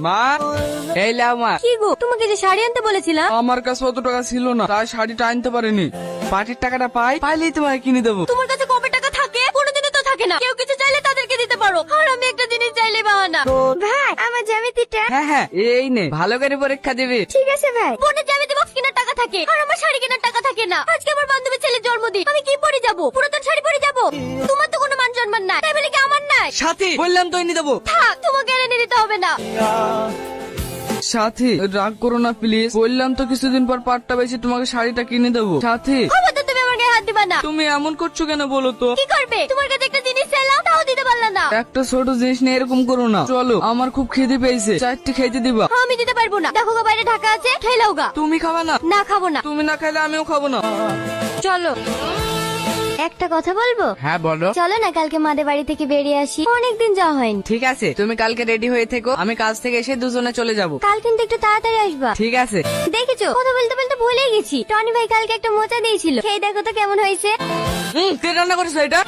মা, এই লাও মা। কি গো, তোমাকে যে শাড়ি আনতে বলেছিলাম। আমার কাছে অত টাকা ছিল না, তাই শাড়িটা আনতে পারিনি। পার্টির টাকাটা পাইলেই তোমাকে কিনে দেবো। তোমার কাছে কবে টাকা থাকে? কোনোদিনও তো থাকে না। কেউ কিছু চাইলে তাদেরকে দিতে পারো, আর আমি একটা জিনিস চাইলে বাহানা। ভাই আমার জ্যামিতিটা। হ্যাঁ হ্যাঁ, এই নে, ভালো করে পরীক্ষা দিবি। ঠিক আছে ভাই। বোনের জ্যামিতি বক্স কেনার টাকা থাকে, আর আমার শাড়ি কেনার টাকা থাকে না। আজকে আমার বান্ধবীর ছেলের জন্মদিন, আমি কি পরে যাবো? পুরাতন শাড়ি পরে যাবো? তোমার তো কোনো মান সম্মান নাই, তাই বলে কি আমার নাই? সাথী, বললাম তো এনে দেবো। থাক, তোমাকে এনে দিতে হবে না। সাথী, রাগ করো না প্লিজ। বললাম তো কিছুদিন পর পাটটা বেশি তোমাকে শাড়িটা কিনে দেবো। সাথী, খবরদার তুমি আমার গায়ে হাত দিবা না। তুমি এমন করছো কেন বলো তো? কি করবে? তোমার কাছে একটা জিনিস চাইলাম, তাও দিতে পারলা না। একটা ছোট জিনিস নিয়ে এরকম করো না। চলো, আমার খুব খিদে পেয়েছে, চারটি খেতে দিবা। আমি দিতে পারবো না। দেখো গা, বাইরে ঢাকা আছে, খেলাও গা। তুমি খাবা না? না, খাবো না। তুমি না খাইলে আমিও খাবো না। চলো। একটা কথা বলবো? হ্যাঁ বলো। চলো না কালকে মাদের বাড়ি থেকে বেরিয়ে আসি, অনেকদিন যাওয়া হয়নি। ঠিক আছে, তুমি কালকে রেডি হয়ে থেকো, আমি কাজ থেকে এসে দুজনে চলে যাব। কাল কিন্তু একটু তাড়াতাড়ি আসবা। ঠিক আছে। দেখেছো, কথা বলতে বলতে ভুলেই গেছি। টনি ভাই কালকে একটা মোচা দিয়েছিল, খেয়ে দেখো তো কেমন হয়েছে। কে রান্না করেছো এটা?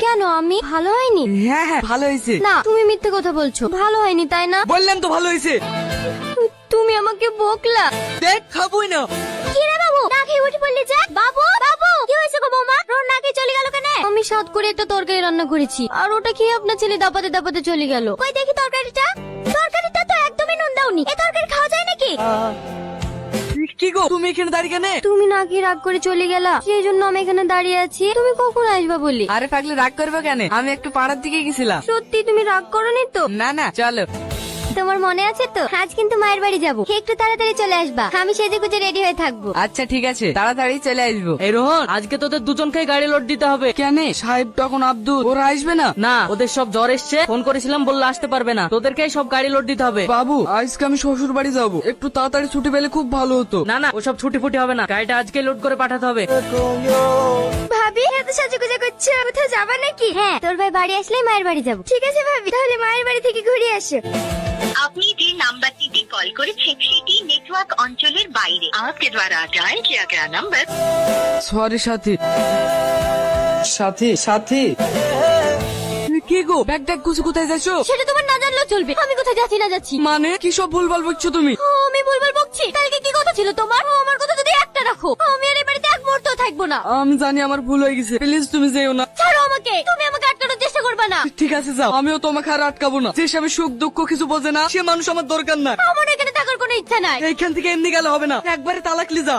কেন, আমি ভালো হয়নি? হ্যাঁ হ্যাঁ, ভালো হয়েছে। না, তুমি মিথ্যে কথা বলছো, ভালো হয়নি তাই না? বললাম তো ভালো হয়েছে। তুমি আমাকে বকলা। দেখ, খাবোই না। কি রে বাবু, না খেয়ে উঠে পড়লি যে? বাবু বাবু, কি হয়েছে গো বৌমা? রোন না খেয়ে চলে গেল কেন? আমি সাত করে একটা তরকারি রান্না করেছি, আর ওটা খেয়ে আপনার ছেলে দাপাতে দাপাতে চলে গেল। কই দেখি তরকারিটা। তরকারিটা তো একদমই নুন দাওনি। এই তরকারি খাওয়া যায় নাকি? কি গো, তুমি এখানে দাঁড়িয়ে কেন? তুমি না খেয়ে রাগ করে চলে গেলা, সেই জন্য আমি এখানে দাঁড়িয়ে আছি। তুমি কখন আসবা বলি? আরে পাগলি, রাগ করবে কেন? আমি একটু পাড়ার দিকে গেছিলাম। সত্যি তুমি রাগ করনি তো? না না, চলো। তোমার মনে আছে তো, আজ কিন্তু মায়ের বাড়ি যাবো। একটু তাড়াতাড়ি চলে আসবা, আমি সেজে গুজে রেডি হয়ে থাকবো। আচ্ছা ঠিক আছে, তাড়াতাড়ি চলে আসবো। এই রোহন, আজকে তোদের দুজনকে গাড়ি লোড দিতে হবে। কেন? সাহেব তখন আব্দুল, ওরা আসবে না? না, ওদের সব জ্বর এসছে, ফোন করেছিলাম, বললে আসতে পারবে না। তোদেরকেই সব গাড়ি লোড দিতে হবে। বাবু, আজকে আমি শ্বশুর বাড়ি যাবো, একটু তাড়াতাড়ি ছুটি পেলে খুব ভালো হতো। না না, ওসব ছুটি ফুটি হবে না, গাড়িটা আজকে লোড করে পাঠাতে হবে। ভাবি, এত সাজুগুজু করছো, কোথাও যাবা নাকি? হ্যাঁ, তোর ভাই বাড়ি আসলেই মায়ের বাড়ি যাবো। ঠিক আছে ভাবি, তাহলে মায়ের বাড়ি থেকে ঘুরে আসো। আপনি যে নাম্বারটিতে কল করেছেন সেটি নেটওয়ার্ক অঞ্চলের বাইরে। आपके द्वारा डायल किया गया नंबर। সরি সাথী। সাথী, সাথী। কি গো, ব্যাগ ট্যাগ গুছে কোথায় যাচ্ছো? সেটা তোমার না জানলেও চলবে। আমি কোথায় যাচ্ছি না যাচ্ছি। মানে কি সব ভুলভাল বকছো তুমি? আমি ভুলভাল বকছি? কালকে কি কথা ছিল তোমার? আমার কথা যদি একটা রাখো, আমি আর এই বাড়িতে এক মুহূর্ত থাকবো না। আমি জানি আমার ভুল হয়ে গেছে, প্লিজ তুমি যেও না। ছাড়ো আমাকে, তুমি আমাকে আটকানোর চেষ্টা করবে না। ঠিক আছে যাও, আমিও তোমাকে আর আটকাবো না। যে স্বামী সুখ দুঃখ কিছু বোঝে না, সে মানুষ আমার দরকার না। আমার এখানে থাকার কোনো ইচ্ছা নাই। এইখান থেকে এমনি গেলে হবে না, একবারে তালাক লিজা।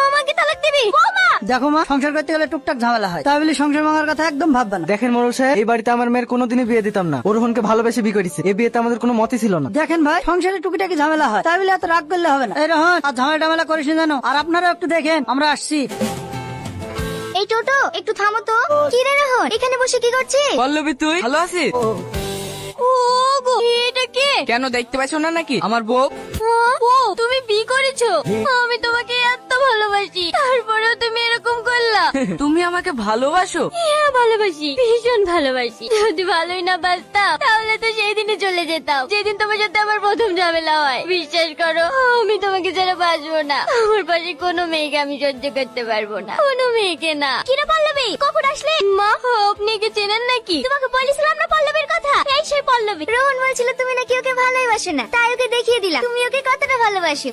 আমাকে তালাক দিবি? বৌমা! দেখো মা, সংসার করতে গেলে টুকটাক ঝামেলা হয়, তাই বলে সংসার ভাঙার কথা একদম ভাববা না। দেখেন মোড়ল সাহেব, এই বাড়িতে আমার মেয়ের কোনোদিনই বিয়ে দিতাম না। ওরহনকে ভালোবেসে বিয়ে করেছে, এই বিয়েতে আমাদের কোনো মতই ছিল না। দেখেন ভাই, সংসারে টুকিটাকি ঝামেলা হয়, তাই বলে এত রাগ করলে হবে না। এই রহন, আর ঝামেলা টামেলা করিস না জানো। আর আপনারা একটু দেখেন, আমরা আসছি। এই টোটো, একটু থামো তো। কি রে রোহন, এখানে বসে কি করছিস? পল্লবী, তুই ভালো আছিস? ও গো, এটা কে? কেন, দেখতে পাচ্ছ না নাকি আমার বউ? ও, তুমি বিয়ে করেছো? আমি তোমাকে এত ভালোবাসি, তারপরেও তুমি এরকম করলা। তুমি আমাকে ভালোবাসো? হ্যাঁ, ভালোবাসি, ভীষণ ভালোবাসি। যদি ভালোই না বাসতাম, তাহলে তো সেই দিনে চলে যেতাম, যেদিন তোমার সাথে আমার প্রথম ঝামেলা হয়। বিশ্বাস করো, আমি তোমাকে ছাড়া বাঁচবো না। আমার পাশে কোনো মেয়েকে আমি সহ্য করতে পারবো না, কোনো মেয়েকে না। কিরে পল্লবী, কখন আসলে? মা, আপনি কি চেনেন নাকি? তোমাকে বলেছিলাম না পল্লবীর কথা? এই সেই পল্লবী। রোহন বলছিল তুমি নাকি ওকে ভালোবাসো না, তাই ওকে দেখিয়ে দিলাম তুমি ওকে কতটা ভালোবাসো।